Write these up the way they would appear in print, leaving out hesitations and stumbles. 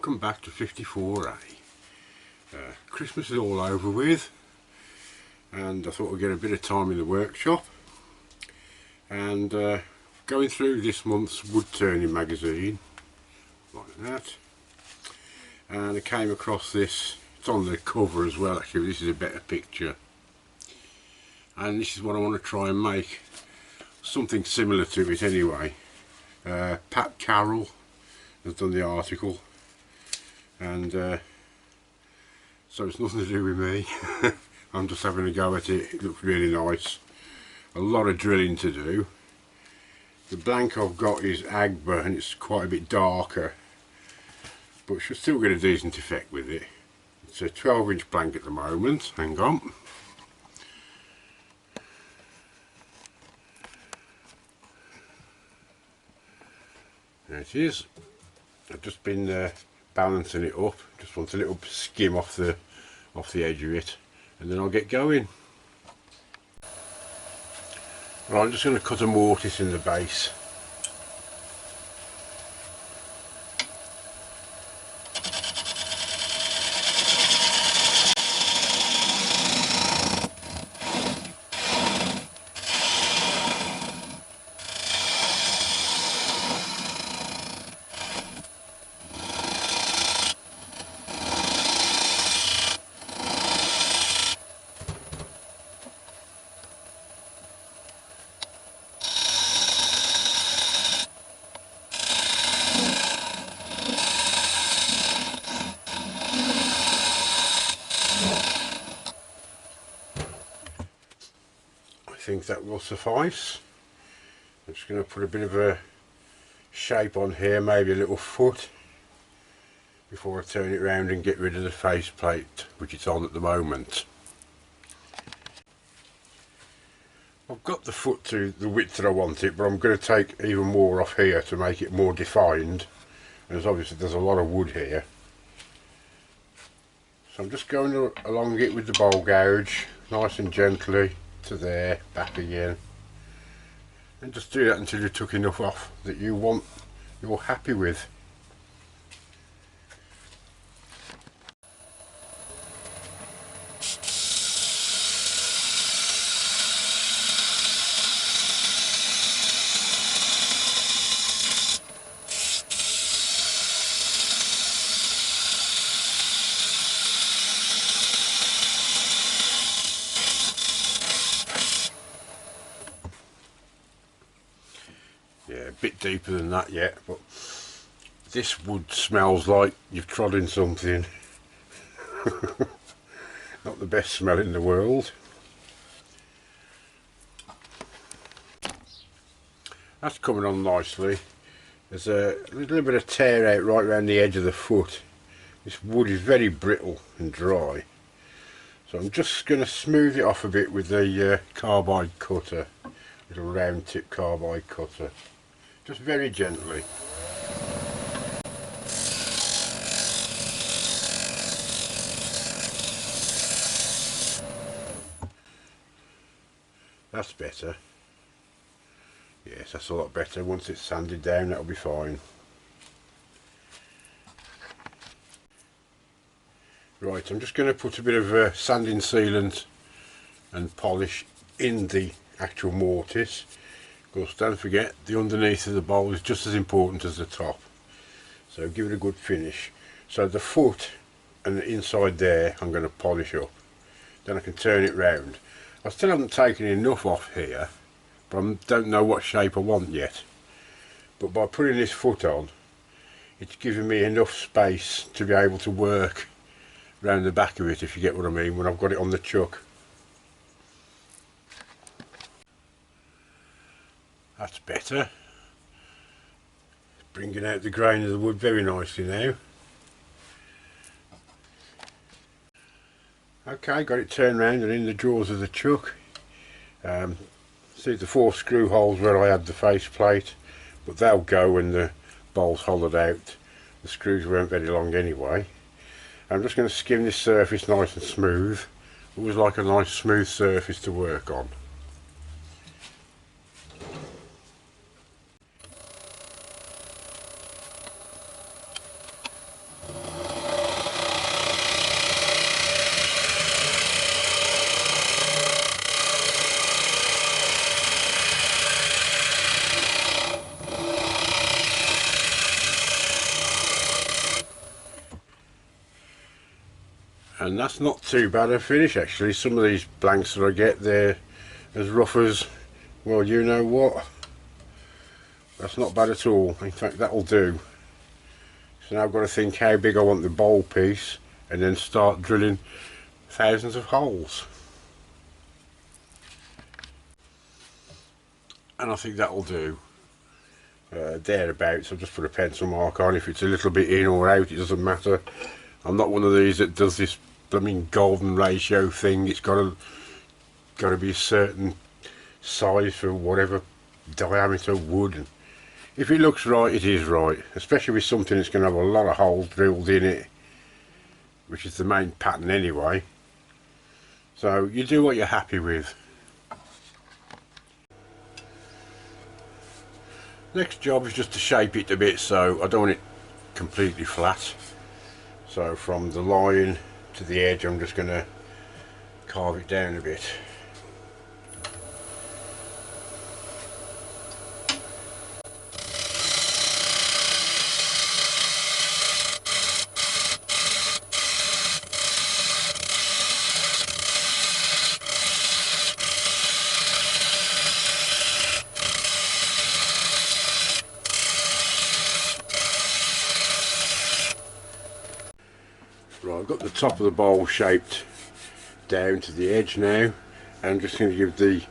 Welcome back to 54A. Christmas is all over with, and I thought I'd get a bit of time in the workshop and going through this month's Woodturning magazine like that, and I came across this. It's on the cover as well. Actually, this is a better picture, and this is what I want to try and make something similar to it anyway. Pat Carroll has done the article, and so it's nothing to do with me. I'm just having a go at it. It looks really nice. A lot of drilling to do. The blank I've got is Agba and it's quite a bit darker, but should still get a decent effect with it. It's a 12-inch blank at the moment. Hang on. There it is. I've just been balancing it up. Just want a little skim off the edge of it, and then I'll get going. Right, I'm just going to cut a mortise in the base. I think that will suffice. I'm just going to put a bit of a shape on here, maybe a little foot, before I turn it round and get rid of the faceplate which it's on at the moment. I've got the foot to the width that I want it, but I'm going to take even more off here to make it more defined, as obviously there's a lot of wood here. So I'm just going along it with the bowl gouge, nice and gently, to there, back again, and just do that until you took enough off that you're happy with. Yeah, a bit deeper than that yet, but this wood smells like you've trodden something. Not the best smell in the world. That's coming on nicely. There's a little bit of tear out right around the edge of the foot. This wood is very brittle and dry, so I'm just going to smooth it off a bit with the carbide cutter, little round tip carbide cutter. Just very gently. That's better. Yes, that's a lot better. Once it's sanded down, that'll be fine. Right, I'm just going to put a bit of sanding sealant and polish in the actual mortise. Of course, don't forget, the underneath of the bowl is just as important as the top, so give it a good finish. So the foot and the inside there I'm going to polish up, then I can turn it round. I still haven't taken enough off here, but I don't know what shape I want yet, but by putting this foot on, it's giving me enough space to be able to work round the back of it, if you get what I mean, when I've got it on the chuck. That's better. Bringing out the grain of the wood very nicely now. Okay, got it turned round and in the drawers of the chuck. See the 4 screw holes where I had the faceplate, but they'll go when the bowl's hollowed out. The screws weren't very long anyway. I'm just going to skim this surface nice and smooth. It was like a nice smooth surface to work on. And that's not too bad a finish actually. Some of these blanks that I get, they're as rough as, well, you know what, that's not bad at all. In fact, that'll do. So now I've got to think how big I want the bowl piece and then start drilling thousands of holes. And I think that'll do. Thereabouts. I'll just put a pencil mark on. If it's a little bit in or out, it doesn't matter. I'm not one of these that does this blooming golden ratio thing. It's got to be a certain size for whatever diameter wood. And if it looks right, it is right. Especially with something that's going to have a lot of holes drilled in it, which is the main pattern anyway. So you do what you're happy with. Next job is just to shape it a bit, so I don't want it completely flat. So from the line to the edge, I'm just going to carve it down a bit. Right, I've got the top of the bowl shaped down to the edge now, and I'm just going to give the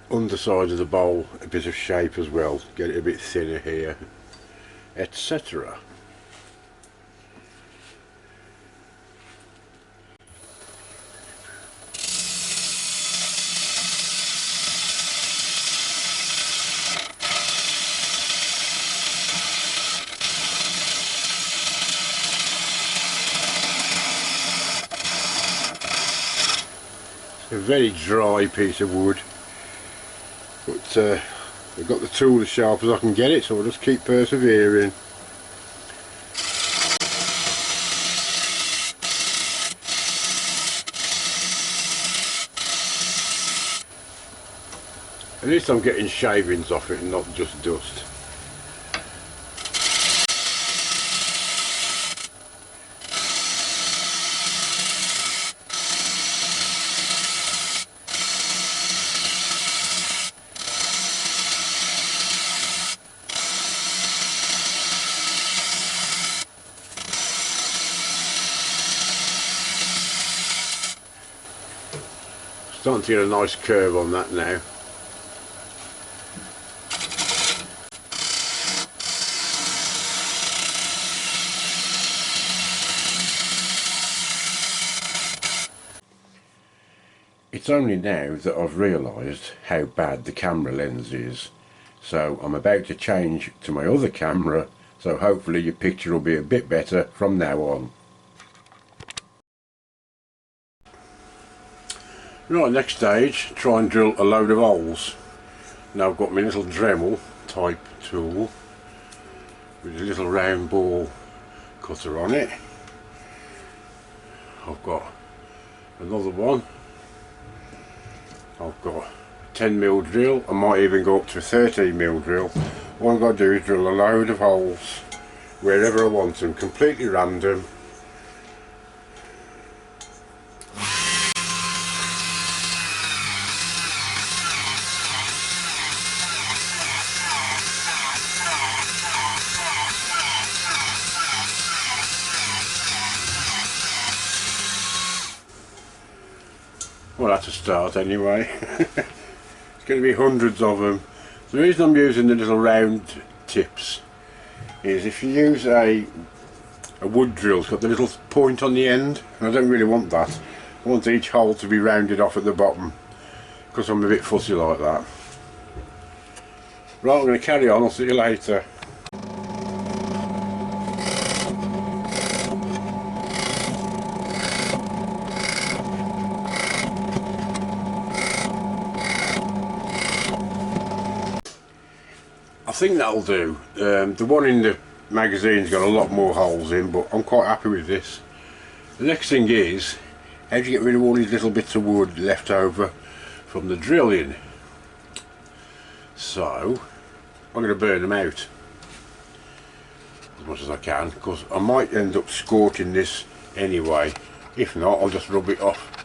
underside of the bowl a bit of shape as well, get it a bit thinner here, etc. A very dry piece of wood, but I've got the tool as sharp as I can get it, so I'll just keep persevering. At least I'm getting shavings off it and not just dust. Starting to get a nice curve on that now. It's only now that I've realised how bad the camera lens is, so I'm about to change to my other camera, so hopefully your picture will be a bit better from now on. Right, next stage, try and drill a load of holes. Now I've got my little Dremel type tool with a little round ball cutter on it. I've got another one. I've got a 10mm drill. I might even go up to a 13mm drill. What I've got to do is drill a load of holes wherever I want them, completely random. Well, that's a start anyway. It's going to be hundreds of them. The reason I'm using the little round tips is if you use a wood drill, it's got the little point on the end, and I don't really want that. I want each hole to be rounded off at the bottom, because I'm a bit fussy like that. Right, I'm going to carry on, I'll see you later. I think that'll do. The one in the magazine's got a lot more holes in, but I'm quite happy with this. The next thing is, how do you get rid of all these little bits of wood left over from the drilling? So, I'm going to burn them out as much as I can, because I might end up scorching this anyway. If not, I'll just rub it off.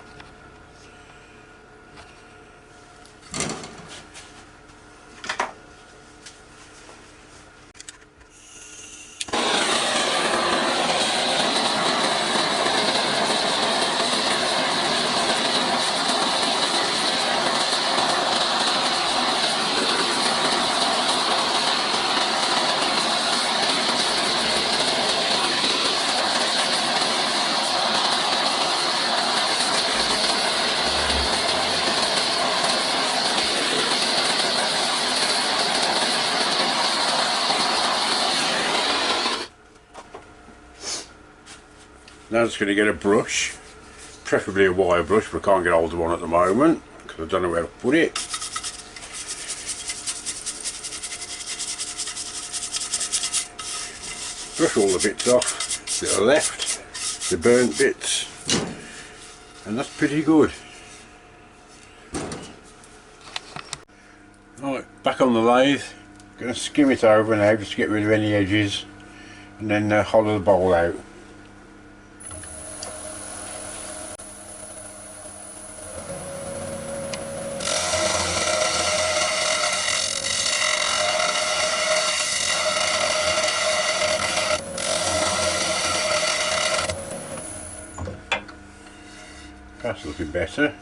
Now I'm just going to get a brush, preferably a wire brush, but I can't get hold of one at the moment because I don't know where to put it. Brush all the bits off that are left, the burnt bits, and that's pretty good. Right, back on the lathe, going to skim it over now just to get rid of any edges, and then hollow the bowl out. That's looking better.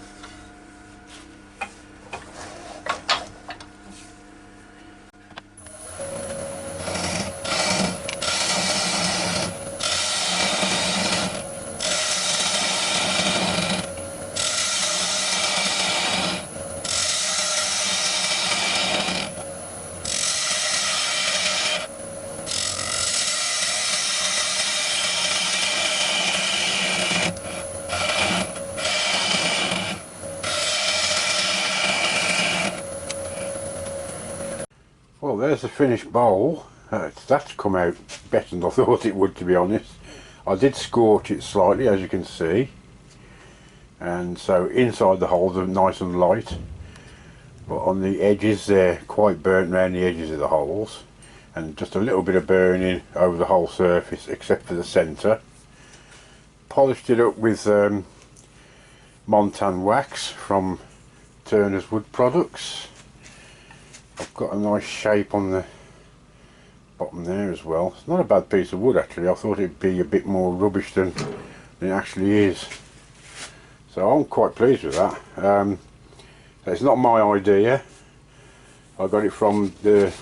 Well, there's the finished bowl. That's come out better than I thought it would, to be honest. I did scorch it slightly, as you can see, and so inside the holes are nice and light, but on the edges they're quite burnt around the edges of the holes, and just a little bit of burning over the whole surface except for the centre. Polished it up with Montan wax from Turner's Wood Products. I've got a nice shape on the bottom there as well. It's not a bad piece of wood actually. I thought it'd be a bit more rubbish than it actually is. So I'm quite pleased with that. It's not my idea. I got it from the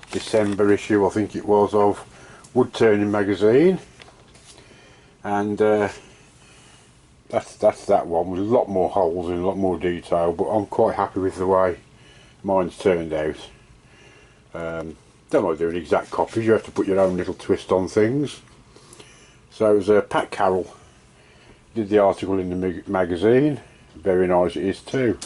December issue, I think it was, of Woodturning magazine. And that's that one with a lot more holes and a lot more detail, but I'm quite happy with the way mine's turned out. Don't like doing exact copies, you have to put your own little twist on things. So it was Pat Carroll did the article in the magazine. Very nice it is too.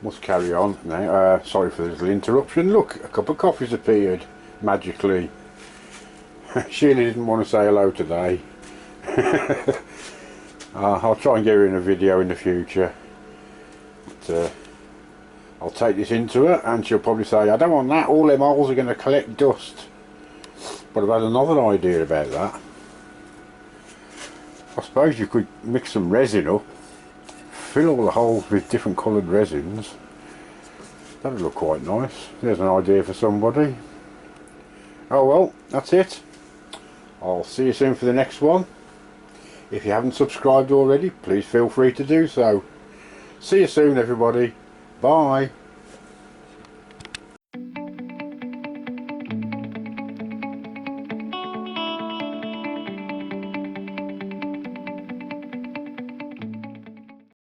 Must carry on now. Sorry for the little interruption. Look, a cup of coffee's appeared magically. Sheila didn't want to say hello today. I'll try and get her in a video in the future, but I'll take this into her and she'll probably say, I don't want that, all them holes are going to collect dust. But I've had another idea about that. I suppose you could mix some resin up, fill all the holes with different coloured resins. That'd look quite nice. There's an idea for somebody. Oh well, that's it. I'll see you soon for the next one. If you haven't subscribed already, please feel free to do so. See you soon everybody. Bye.